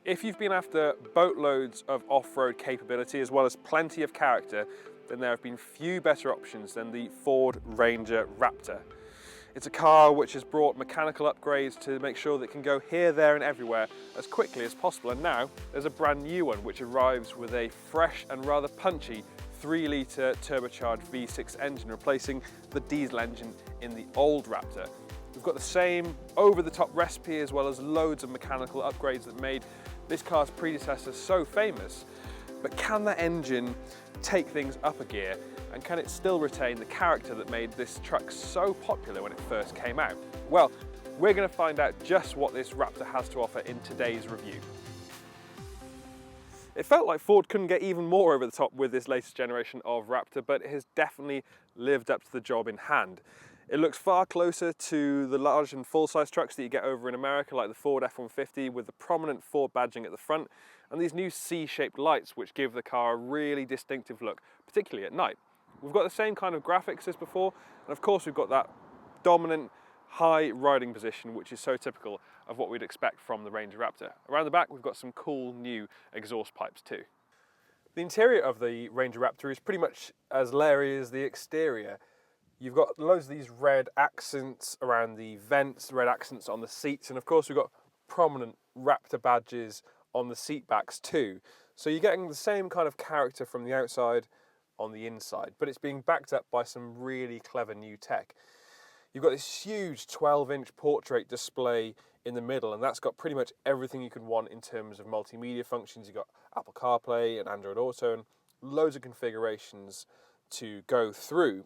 If you've been after boatloads of off-road capability as well as plenty of character, then there have been few better options than the Ford Ranger Raptor. It's a car which has brought mechanical upgrades to make sure that it can go here, there and everywhere as quickly as possible, and now there's a brand new one which arrives with a fresh and rather punchy 3-litre turbocharged V6 engine, replacing the diesel engine in the old Raptor. We've got the same over-the-top recipe as well as loads of mechanical upgrades that made this car's predecessor so famous. But can that engine take things up a gear, and can it still retain the character that made this truck so popular when it first came out? Well, we're going to find out just what this Raptor has to offer in today's review. It felt like Ford couldn't get even more over the top with this latest generation of Raptor, but it has definitely lived up to the job in hand. It looks far closer to the large and full-size trucks that you get over in America, like the Ford F-150 with the prominent Ford badging at the front and these new C-shaped lights which give the car a really distinctive look, particularly at night. We've got the same kind of graphics as before, and of course we've got that dominant high riding position which is so typical of what we'd expect from the Ranger Raptor. Around the back we've got some cool new exhaust pipes too. The interior of the Ranger Raptor is pretty much as leery as the exterior. You've got loads of these red accents around the vents, red accents on the seats, and of course we've got prominent Raptor badges on the seat backs too. So you're getting the same kind of character from the outside on the inside, but it's being backed up by some really clever new tech. You've got this huge 12-inch portrait display in the middle, and that's got pretty much everything you could want in terms of multimedia functions. You've got Apple CarPlay and Android Auto and loads of configurations to go through.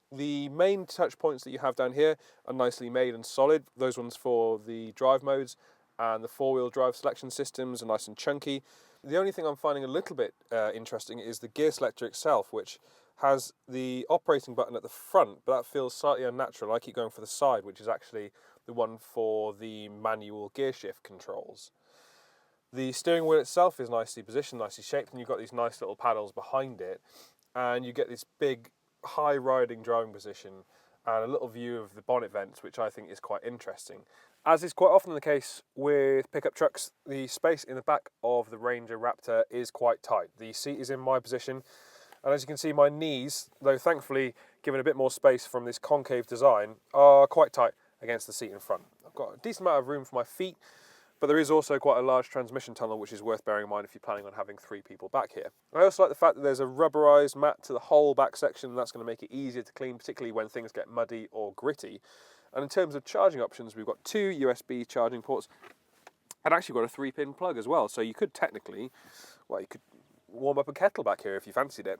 The main touch points that you have down here are nicely made and solid. Those ones for the drive modes and the four-wheel drive selection systems are nice and chunky. The only thing I'm finding a little bit interesting is the gear selector itself, which has the operating button at the front, but that feels slightly unnatural. I keep going for the side, which is actually the one for the manual gear shift controls. The steering wheel itself is nicely positioned, nicely shaped, and you've got these nice little paddles behind it, and you get this big high riding driving position and a little view of the bonnet vents, which I think is quite interesting. As is quite often the case with pickup trucks, the space in the back of the Ranger Raptor is quite tight. The seat is in my position, and as you can see, my knees, though thankfully given a bit more space from this concave design, are quite tight against the seat in front. I've got a decent amount of room for my feet, but there is also quite a large transmission tunnel, which is worth bearing in mind if you're planning on having 3 people back here. I also like the fact that there's a rubberized mat to the whole back section, and that's going to make it easier to clean, particularly when things get muddy or gritty. And in terms of charging options, we've got 2 USB charging ports and actually got a 3-pin plug as well. So you could technically, well, you could warm up a kettle back here if you fancied it.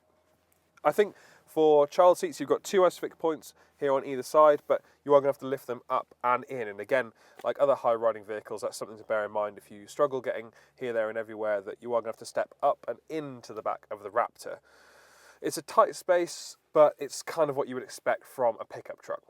I think for child seats, you've got 2 isofix points here on either side, but you are going to have to lift them up and in. And again, like other high-riding vehicles, that's something to bear in mind if you struggle getting here, there and everywhere, that you are going to have to step up and into the back of the Raptor. It's a tight space, but it's kind of what you would expect from a pickup truck.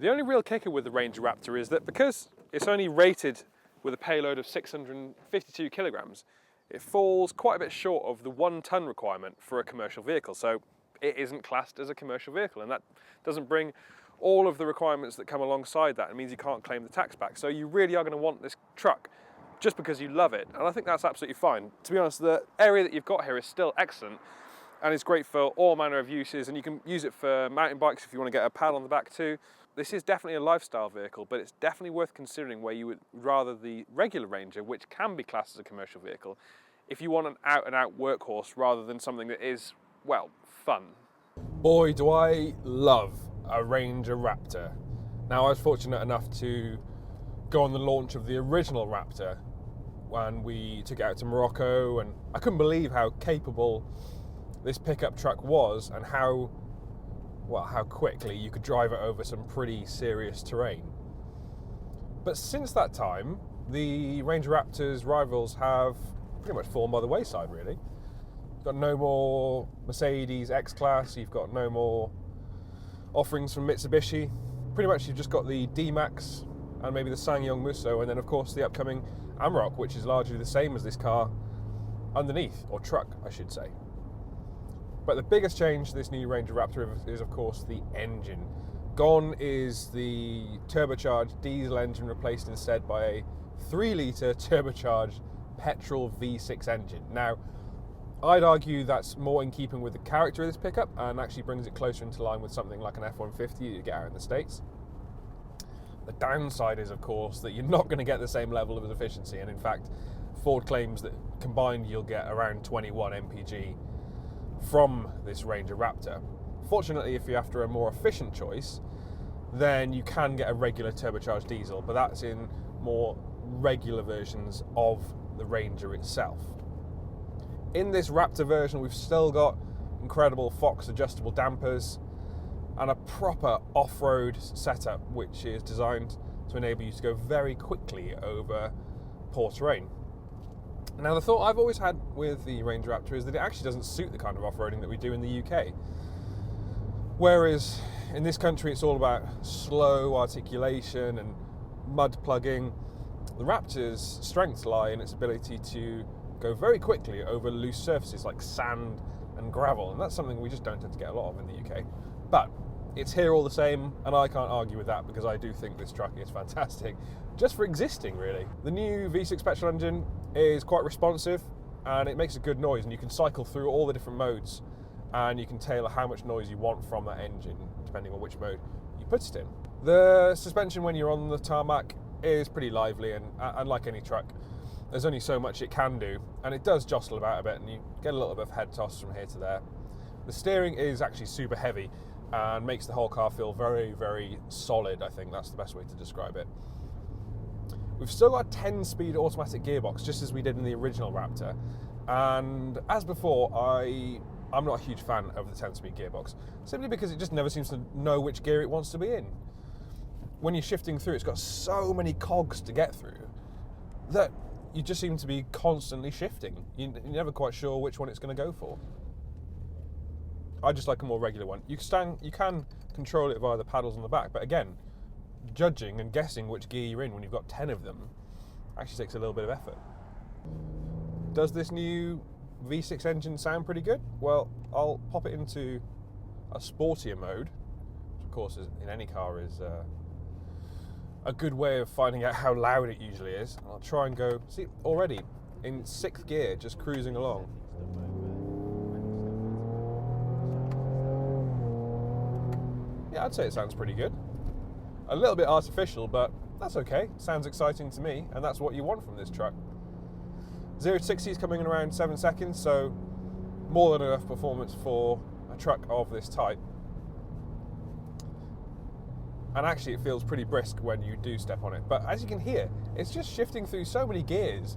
The only real kicker with the Ranger Raptor is that because it's only rated with a payload of 652 kilograms, it falls quite a bit short of the 1-ton requirement for a commercial vehicle. So it isn't classed as a commercial vehicle, and that doesn't bring all of the requirements that come alongside that. It means you can't claim the tax back. So you really are going to want this truck just because you love it, and I think that's absolutely fine. To be honest, the area that you've got here is still excellent, and it's great for all manner of uses, and you can use it for mountain bikes if you want to get a pad on the back too. This is definitely a lifestyle vehicle, but it's definitely worth considering where you would rather the regular Ranger, which can be classed as a commercial vehicle, if you want an out-and-out workhorse rather than something that is, well, fun. Boy, do I love a Ranger Raptor. Now, I was fortunate enough to go on the launch of the original Raptor when we took it out to Morocco, and I couldn't believe how capable this pickup truck was and how quickly you could drive it over some pretty serious terrain. But since that time, the Ranger Raptor's rivals have pretty much fallen by the wayside, really. You've got no more Mercedes X-Class, you've got no more offerings from Mitsubishi. Pretty much you've just got the D-Max and maybe the SsangYong Musso, and then of course the upcoming Amarok, which is largely the same as this car underneath, or truck I should say. But the biggest change to this new Ranger Raptor is of course the engine. Gone is the turbocharged diesel engine, replaced instead by a 3-litre turbocharged petrol V6 engine. Now, I'd argue that's more in keeping with the character of this pickup and actually brings it closer into line with something like an F-150 you get out in the States. The downside is, of course, that you're not going to get the same level of efficiency, and in fact, Ford claims that combined you'll get around 21 mpg from this Ranger Raptor. Fortunately, if you're after a more efficient choice, then you can get a regular turbocharged diesel, but that's in more regular versions of the Ranger itself. In this Raptor version, we've still got incredible Fox adjustable dampers and a proper off-road setup, which is designed to enable you to go very quickly over poor terrain. Now, the thought I've always had with the Ranger Raptor is that it actually doesn't suit the kind of off-roading that we do in the UK. Whereas in this country, it's all about slow articulation and mud plugging. The Raptor's strengths lie in its ability to go very quickly over loose surfaces like sand and gravel, and that's something we just don't tend to get a lot of in the UK. But it's here all the same, and I can't argue with that because I do think this truck is fantastic, just for existing, really. The new V6 petrol engine is quite responsive, and it makes a good noise, and you can cycle through all the different modes, and you can tailor how much noise you want from that engine, depending on which mode you put it in. The suspension when you're on the tarmac is pretty lively, and unlike any truck, there's only so much it can do, and it does jostle about a bit, and you get a little bit of head toss from here to there. The steering is actually super heavy and makes the whole car feel very, very solid. I think that's the best way to describe it. We've still got a 10-speed automatic gearbox, just as we did in the original Raptor, and as before, I'm not a huge fan of the 10-speed gearbox, simply because it just never seems to know which gear it wants to be in. When you're shifting through, it's got so many cogs to get through that you just seem to be constantly shifting. You're never quite sure which one it's going to go for. I just like a more regular one. You can control it via the paddles on the back, but again, judging and guessing which gear you're in when you've got 10 of them actually takes a little bit of effort. Does this new V6 engine sound pretty good? Well, I'll pop it into a sportier mode, which of course in any car is a good way of finding out how loud it usually is. I'll try and go, see, already in 6th gear, just cruising along. Yeah, I'd say it sounds pretty good. A little bit artificial, but that's okay. Sounds exciting to me, and that's what you want from this truck. 0 to 60 is coming in around 7 seconds, so more than enough performance for a truck of this type. And actually it feels pretty brisk when you do step on it. But as you can hear, it's just shifting through so many gears.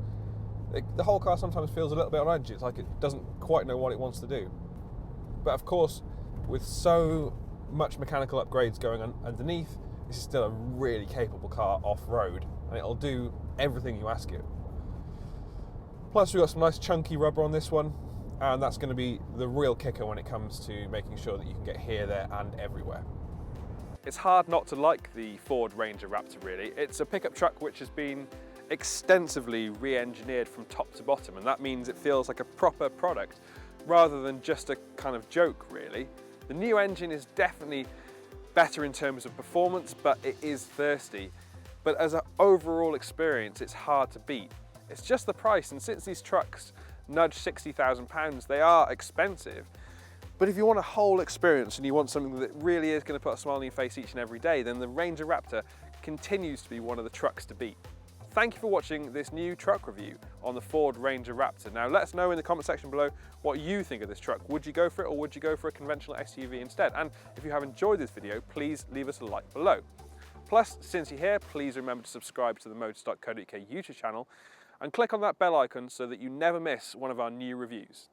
The whole car sometimes feels a little bit on edge. It's like it doesn't quite know what it wants to do. But of course, with so much mechanical upgrades going on underneath, this is still a really capable car off-road, and it'll do everything you ask it. Plus we've got some nice chunky rubber on this one, and that's going to be the real kicker when it comes to making sure that you can get here, there and everywhere. It's hard not to like the Ford Ranger Raptor, really. It's a pickup truck which has been extensively re-engineered from top to bottom, and that means it feels like a proper product rather than just a kind of joke, really. The new engine is definitely better in terms of performance, but it is thirsty. But as an overall experience, it's hard to beat. It's just the price, and since these trucks nudge £60,000, they are expensive. But if you want a whole experience and you want something that really is going to put a smile on your face each and every day, then the Ranger Raptor continues to be one of the trucks to beat. Thank you for watching this new truck review on the Ford Ranger Raptor. Now let us know in the comment section below what you think of this truck. Would you go for it, or would you go for a conventional SUV instead? And if you have enjoyed this video, please leave us a like below. Plus, since you're here, please remember to subscribe to the Motors.co.uk YouTube channel and click on that bell icon so that you never miss one of our new reviews.